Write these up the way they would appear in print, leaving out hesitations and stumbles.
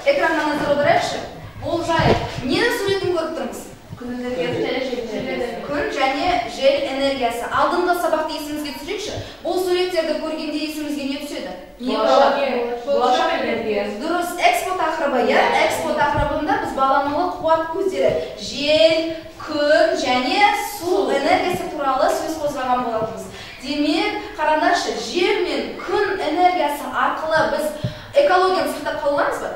экранға назар аударайықшы. Бұл жай. Ненің суретін көріп тұрмыз? Күн және жел энергиясы. Алдыңғы сабақты есімізге түсірейікші. Бұл суреттерді көргенде есімізге не түседі? Болашақ энергиясы. Дұрыс, экспо тақырыбы, иә? Экспо тақырыбында біз баламалы қуат көздері, жел, күн және су энергиясы туралы сөз қозғаған болатынбыз. Демек, қараңдаршы, жел мен күн энергиясы арқылы біз экологияны сақтап қаламыз ба?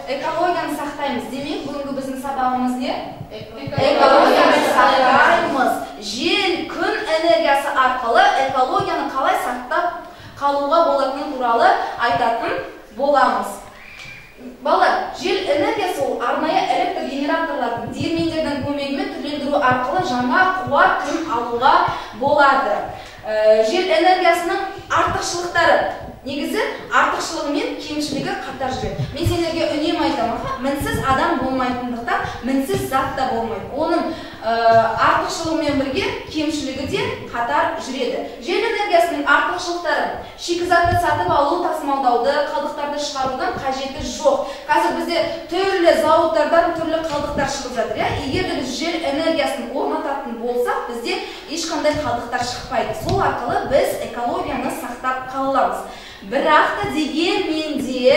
Экологияны сақтаймыз. Демек, бүгінгі біздің сабағымыз не? Экологияны сақтаймыз. Жел, күн энергиясы арқылы экологияны қалай сақтап қалуға болатыны туралы айтатын боламыз. Балалар, жел энергиясы ол арнайы электр генераторлардың диірмендердің көмегімен түрлендіру арқылы жаңа қуат күн алуға болады. Жел энергиясының артықшылықтары. Негізі артықшылығы мен кемшілігі қатар жүреді. Мен сендерге үнемі айтамын, мінсіз адам болмайтындықтан мінсіз зат та болмайды. Оның артықшылығымен бірге кемшілігі де қатар жүреді. Жел энергиясының артықшылықтары: шикізатты сатып алу, тасымалдауды, қалдықтарды шығарудан қажеті жоқ. Қазір бізде түрлі зауыттардан түрлі қалдықтар шығып жатыр. Егер біз жел энергиясын орнататын болсақ, бізде ешқандай қалдықтар шықпайды. Сол арқылы біз экологияны сақтап қаламыз. Бірақ та дегенменде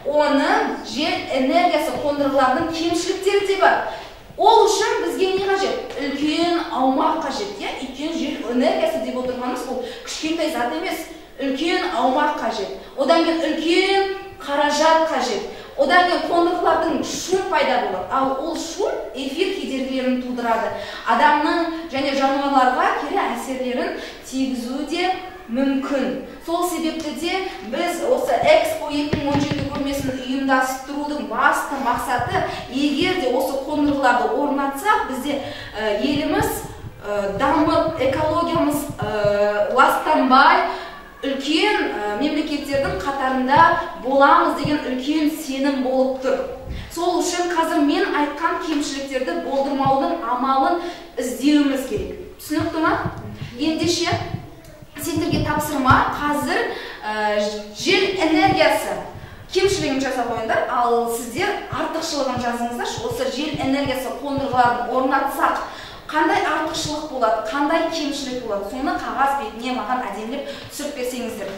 оның жел энергиясы қондырғылардың кемшіліктері де бар. Ол үшін бізге не қажет? Үлкен аумақ қажет. Үлкен жел энергиясы деп отырғанымыз бұл кішкентай зат емес. Үлкен аумақ қажет. Одан кейін үлкен қаражат қажет. Одан кейін қондырғылардың шум пайда болады. Ал ол шум эфир кедергілерін тудырады. Адамның және жануарларға кері әсерлерін тигізуі де мүмкін. Сол себепті де біз осы Экспо 2017 көрмесін ұйымдастырудың басты мақсаты, егер де осы қондырғыларды орнатсақ, бізде еліміз дамып, экологиямыз ластанбай, үлкен мемлекеттердің қатарында боламыз деген үлкен сенім болып тұр. Сол үшін қазір мен айтқан кемшіліктерді болдырмаудың амалын іздеуіміз керек. Түсінікті ма? Ендеше сендерге тапсырма қазір жел энергиясы кемшілігін жаза қойыңдар, ал сіздер артықшылығын жазыңыздар. Осы жел энергиясы қондырғыларын орнатсақ, қандай артықшылық болады, қандай кемшілік болады, соны қағаз бетіне маған әдемілеп түсіріп берсеңіздер.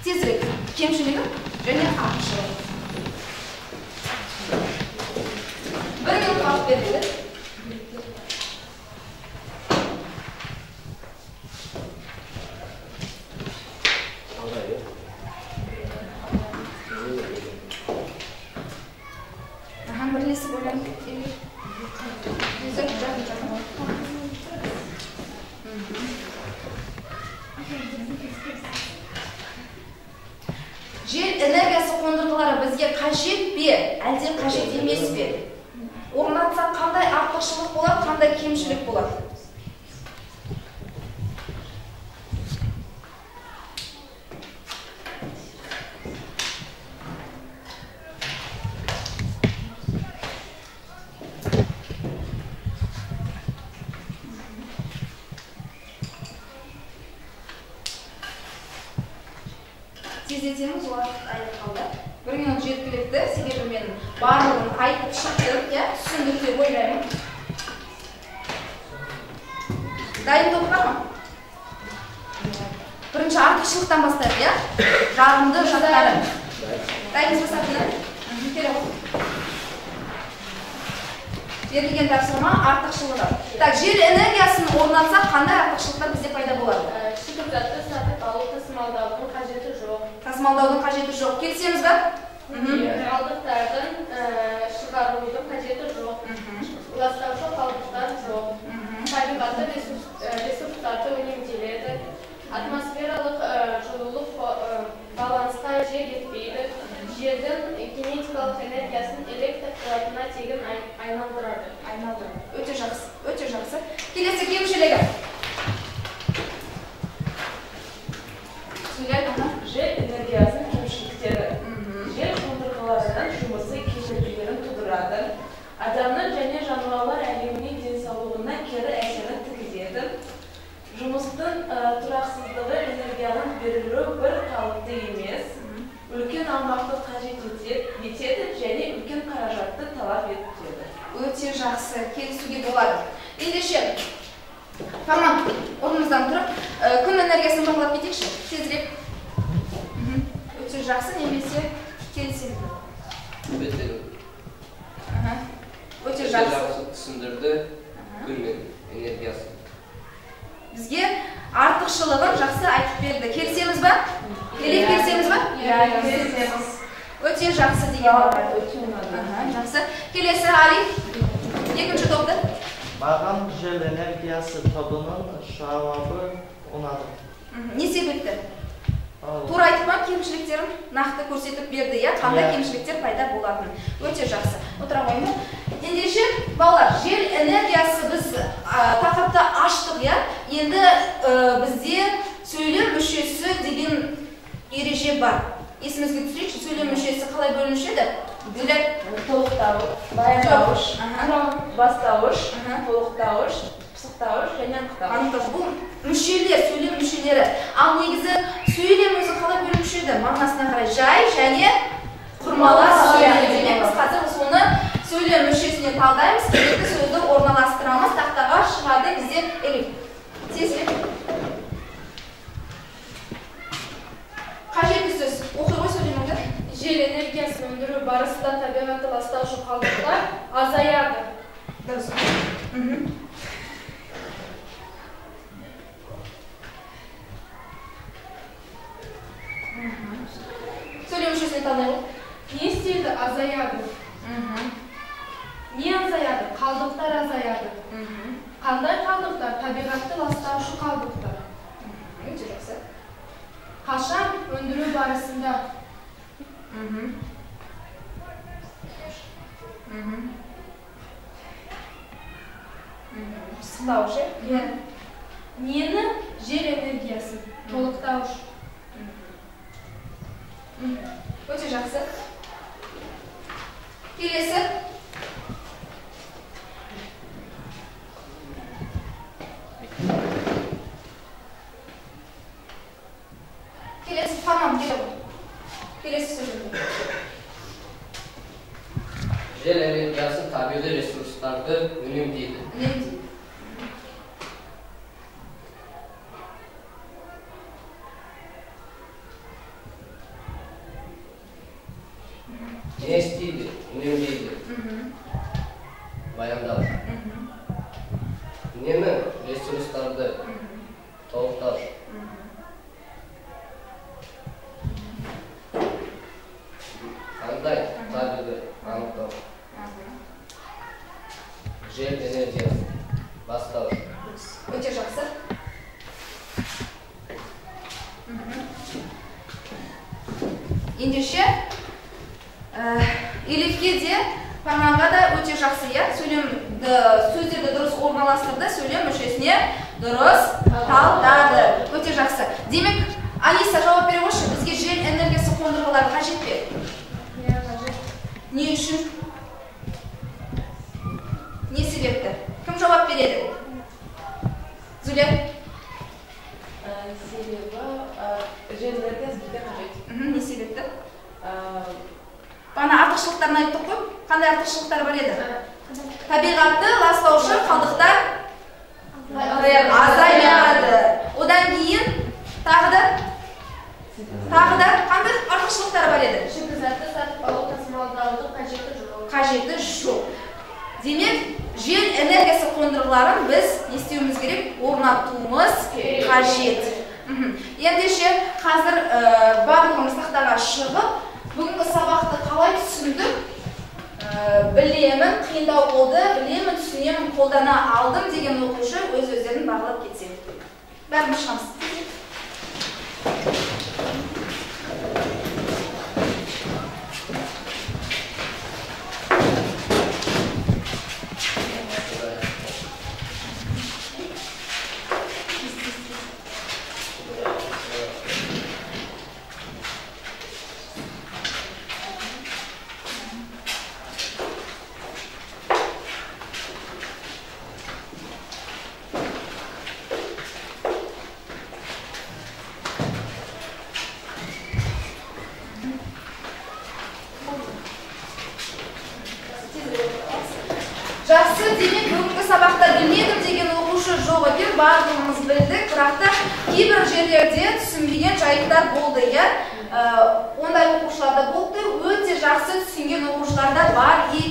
Тезірек, кемшілігі және артықшылығы. Бір минут уақыт беріледі. Бірлесіп ойланып кеткенде. Жел энергиясы қондырғылары бізге қажет пе, әлде қажет емес пе? Орнатсақ қандай артықшылық болады, қандай кемшілік болады? Тездетеміз, уақыт аяқ қалды. Бір минут жеткілікті, себебі мен барлығын айтып шықтым, түсіндік деп ойлаймын. Дайын тоқтар ма? Бірінші артықшылықтан бастайық, жағымды жақтары. Дайыныз басатыны? Келе ғой. Берілген тапсырма артықшылығы. Жел энергиясын орнатсақ, қандай артықшылықтар бізде пайда болады? Шикізатты сатып алу, тасымалдаудың қажеті жоқ. Тасымалдаудың қажеті жоқ. Келісеміз ба? Қалдықтардың шығарудың қажеті жоқ. Ластаушы қалдықтар жоқ. Табиғатты ресурстарды үнемделеді. Атмосфералық жылулық балансқа жер етпейді. Жердің кинетикалық энергиясын электр қуатына тегін айналдырады. Өте жақсы, өте жақсы. Келесі кемшілігі. Жел энергиясының кемшіліктері. Жел қондырғыларының жұмысы кедергілерін тудырады. Адамның және жануарлар әлемінің денсаулығына кері әсерін тигізеді. Жұмыстың тұрақсыздығы энергияның берілуі бір қалыпты емес. Үлкен аумақты қажет етеді және үлкен қаражатты талап етеді. Өте жақсы, келісуге болады. Ендеше, Фарман, орнымыздан тұрып, күн энергиясын бағалап кетейікші, тезірек. Өте жақсы, немесе келіседі. Өте жақсы түсіндірді күн энергиясы. Бізге артықшылығын жақсы айтып берді. Келісеміз ба? Келісеміз ба? Келісеміз. Өте жақсы деген бар. Өте ұнады. Жақсы. Келесі Али. Екінші топты. Маған жел энергиясы тобының жауабы ұнады. Не себепті? Тура айтып ма, кемшіліктерін нақты көрсетіп берді, я? Қандай кемшіліктер пайда болатын? Өте жақсы. Отыра қойыңыз. Ендеше, балалар, жел энергиясы біз тақырыпты аштық, я? Енді бізде сөйлем мүшесі деген ереже бар. Есімізге түсірейікші, сөйлем мүшесі қалай бөлінуші еді? Бөлек Толықтауыш, баяндауыш, бастауыш, толықтауыш, пысықтауыш және анықтауыш. Бұл мүшелер, сөйлем мүшелері. Ал негізі сөйлем өзі қалай бөлінуші еді? Мағынасына қарай жай және құрмалас сөйлем демекпіз. Қазір соны сөйлем мүшесіне талдаймыз, керекті сөзді орналастырамыз, тақтаға шығады бізде Элиф. Тезірек. Қажетті сөз. Оқи ғой сөйлеміңді. Жел энергиясын өндіру барысында табиғатты ластаушы қалдықтар азаяды. Дұрыс. Сөйлем мүшесіне талдай ғой. Не істейді? Азаяды. Не азаяды? Қалдықтар азаяды. Қандай қалдықтар? Табиғатты ластаушы қалдықтар. Өте жақсы. Қашан? Өндіру барысында. Пысықтауыш, е? Нені? Жел энергиясын. Толықтауыш. Өте жақсы. Келесі. Келесі Фарман, келесі сөйлемді. Жел энергиясы табиғи ресурстарды үнемдейді. Үнемдейді. Не істейді? Үнемдейді. Баяндауыш. Нені? Ресурстарды толықтауыш. Қандай? Табиғи анықтауыш. Жел энергиясы бастауыш. Өте жақсы. Ендеше, Элифке де, Фарманға да өте жақсы, я? Сөздерді дұрыс орналастырды, сөйлем мүшесіне дұрыс талдады. Өте жақсы. Демек, Алиса жауап бере қойшы, бізге жел энергиясы қондырғылары қажет пе? Не үшін? Не себепті? Кім жауап береді? Зуля? Себебі жел энергиясы бізге қажет. Не себепті? Бана артықшылықтарын айттық қой? Қандай артықшылықтар бар еді? Табиғатты ластаушы қалдықтар азаяды. Одан кейін тағы да қандай артықшылықтар бар еді? Шикізатты сатып алу тасымалдаудың Қажеті жоқ. Демек, жел энергиясы қондырғыларын біз не істеуіміз керек? Орнатуымыз қажет. Ендеше, қазір барлығымыз тақтаға шығып, бүгінгі сабақты қалай түсіндік? Білемін, қиындау болды, білемін, түсінемін, қолдана алдым деген оқушы өз-өздерін бағалап кетсе. Бәріміз шығамыз. Жақсы, демек бүгінгі сабақта білмедім деген оқушы жоқ екен, барлығымыз білдік, бірақ та кейбір жерлерде түсінбеген жайттар болды, иә. Ондай оқушылар да болды, өте жақсы түсінген оқушылар да бар еді.